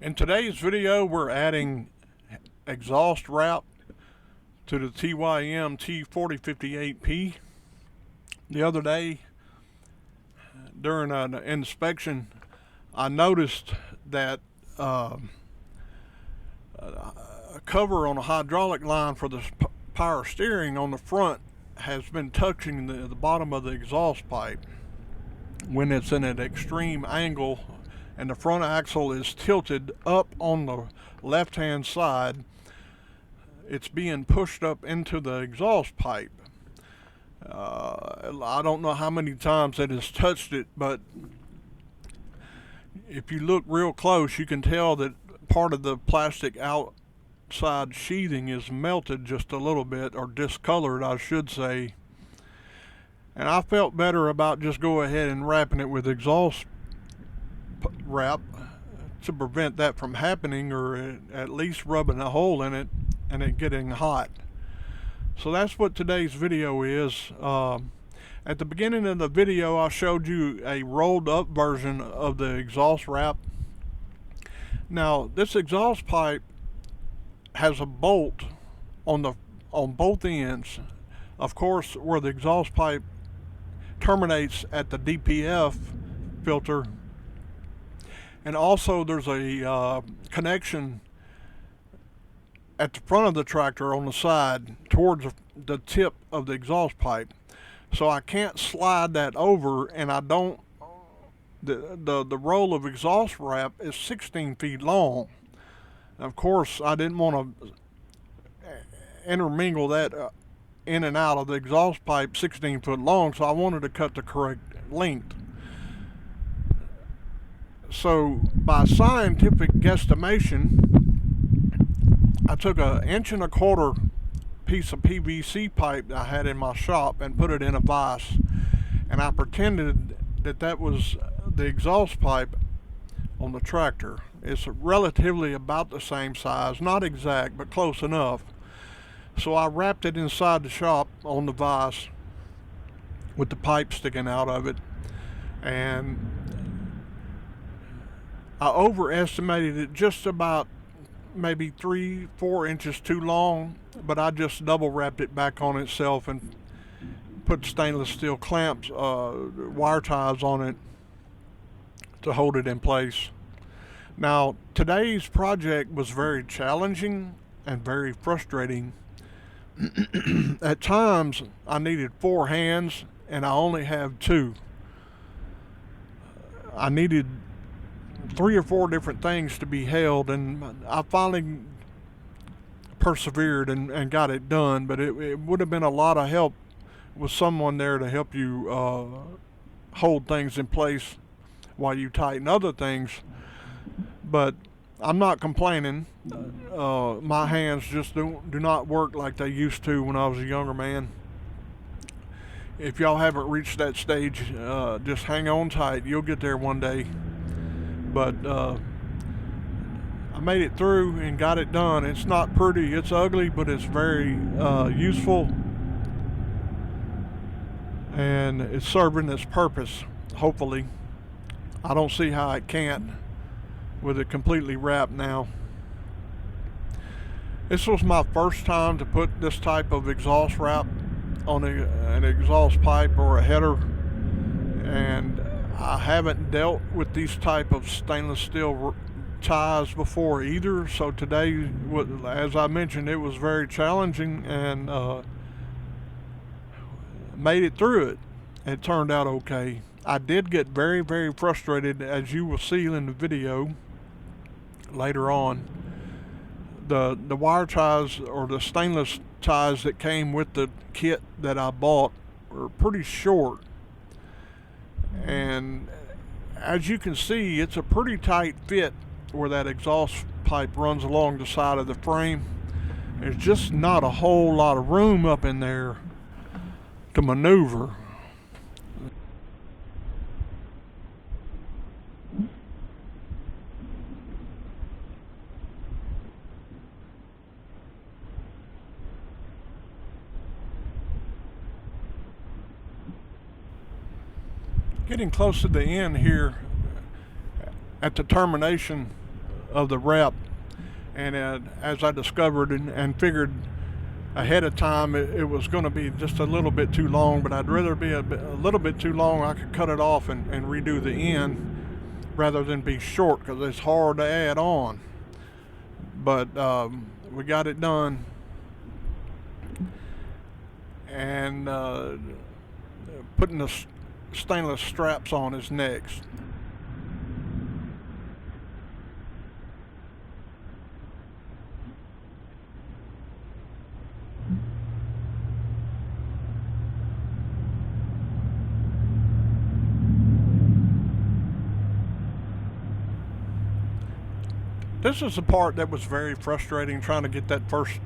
In today's video, we're adding exhaust wrap to the TYM T4058P. The other day, during an inspection, I noticed that a cover on a hydraulic line for the power steering on the front has been touching the bottom of the exhaust pipe when it's in an extreme angle and the front axle is tilted up on the left hand side. It's being pushed up into the exhaust pipe. I don't know how many times it has touched it, but if you look real close, you can tell that part of the plastic outside sheathing is melted just a little bit, or discolored, I should say. And I felt better about just go ahead and wrapping it with exhaust wrap to prevent that from happening, or at least rubbing a hole in it and it getting hot. So that's what today's video is. At the beginning of the video, I showed you a rolled up version of the exhaust wrap. Now this exhaust pipe has a bolt on both ends, of course, where the exhaust pipe terminates at the DPF filter, and also there's a connection at the front of the tractor on the side towards the tip of the exhaust pipe. So I can't slide that over, and I don't, the roll of exhaust wrap is 16 feet long. Of course, I didn't want to intermingle that in and out of the exhaust pipe 16 foot long, so I wanted to cut the correct length. So by scientific guesstimation, I took an 1.25 inch piece of PVC pipe that I had in my shop and put it in a vise, and I pretended that that was the exhaust pipe on the tractor. It's relatively about the same size, not exact, but close enough. So I wrapped it inside the shop on the vise with the pipe sticking out of it, and I overestimated it just about maybe 3-4 inches too long, but I just double wrapped it back on itself and put stainless steel clamps, wire ties on it to hold it in place. Now today's project was very challenging and very frustrating. At times I needed 4 hands and I only have 2. I needed 3 or 4 different things to be held, and I finally persevered and got it done. But it would have been a lot of help with someone there to help you hold things in place while you tighten other things. But I'm not complaining. My hands just do not work like they used to when I was a younger man. If y'all haven't reached that stage, just hang on tight. You'll get there one day. But I made it through and got it done. It's not pretty, it's ugly, but it's very useful, and it's serving its purpose, hopefully. I don't see how it can't with it completely wrapped now. This was my first time to put this type of exhaust wrap on an exhaust pipe or a header, and I haven't dealt with these type of stainless steel ties before either. So today, as I mentioned, it was very challenging, and made it through it. It turned out okay. I did get very, very frustrated, as you will see in the video later on. The wire ties, or the stainless ties that came with the kit that I bought, were pretty short. And as you can see, it's a pretty tight fit where that exhaust pipe runs along the side of the frame. There's just not a whole lot of room up in there to maneuver. Getting close to the end here, at the termination of the wrap. And as I discovered and figured ahead of time, it was going to be just a little bit too long, but I'd rather be a little bit too long. I could cut it off and redo the end rather than be short, because it's hard to add on. But we got it done, and putting the stainless straps on is next. This is the part that was very frustrating, trying to get that first,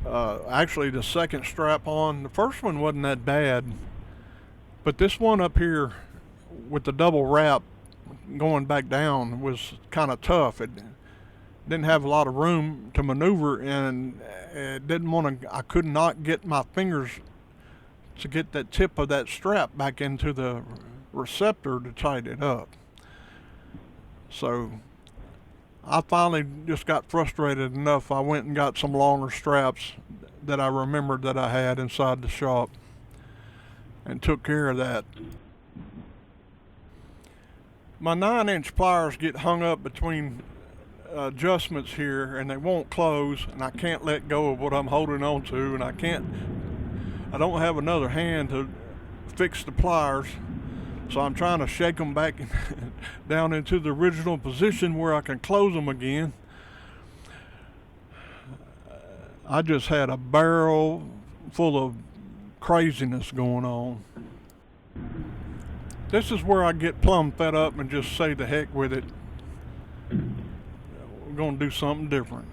actually the second strap on. The first one wasn't that bad, but this one up here with the double wrap going back down was kind of tough. It didn't have a lot of room to maneuver, and it didn't want to, I could not get my fingers to get that tip of that strap back into the receptor to tighten it up. So I finally just got frustrated enough. I went and got some longer straps that I remembered that I had inside the shop and took care of that. My 9-inch pliers get hung up between adjustments here, and they won't close, and I can't let go of what I'm holding on to, and I don't have another hand to fix the pliers. So I'm trying to shake them back down into the original position where I can close them again. I just had a barrel full of craziness going on. This is where I get plumb fed up and just say the heck with it. We're going to do something different.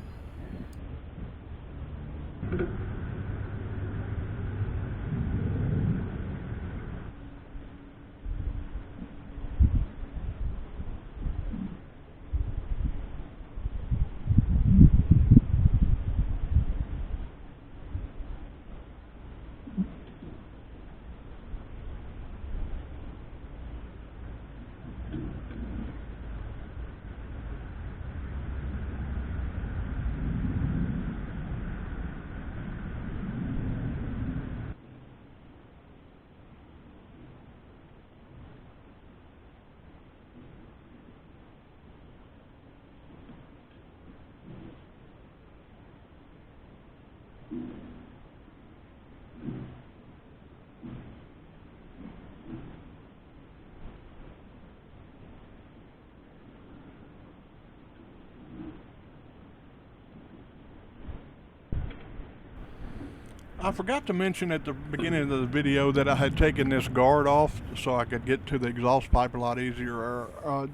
I forgot to mention at the beginning of the video that I had taken this guard off so I could get to the exhaust pipe a lot easier, or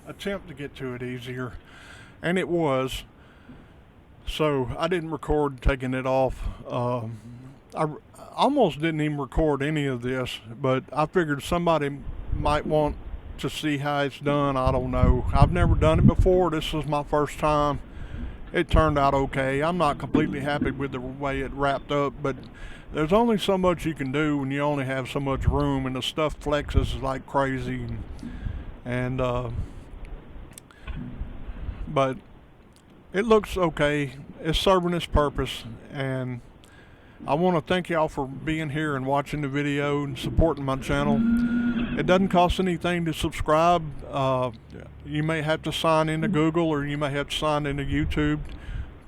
attempt to get to it easier, and it was. So I didn't record taking it off. I almost didn't even record any of this, but I figured somebody might want to see how it's done. I don't know. I've never done it before. This was my first time. It turned out okay. I'm not completely happy with the way it wrapped up, but there's only so much you can do when you only have so much room, and the stuff flexes like crazy. And but it looks okay. It's serving its purpose, and I want to thank y'all for being here and watching the video and supporting my channel. It doesn't cost anything to subscribe. You may have to sign into Google, or you may have to sign into YouTube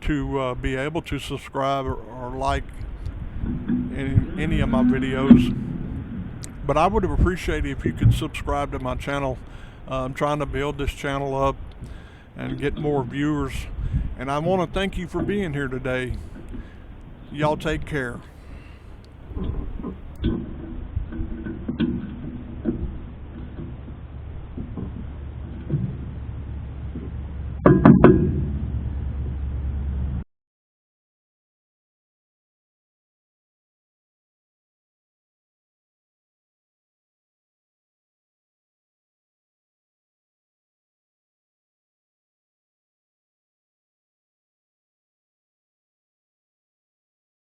to be able to subscribe or like any of my videos. But I would have appreciated if you could subscribe to my channel. I'm trying to build this channel up and get more viewers. And I want to thank you for being here today. Y'all take care.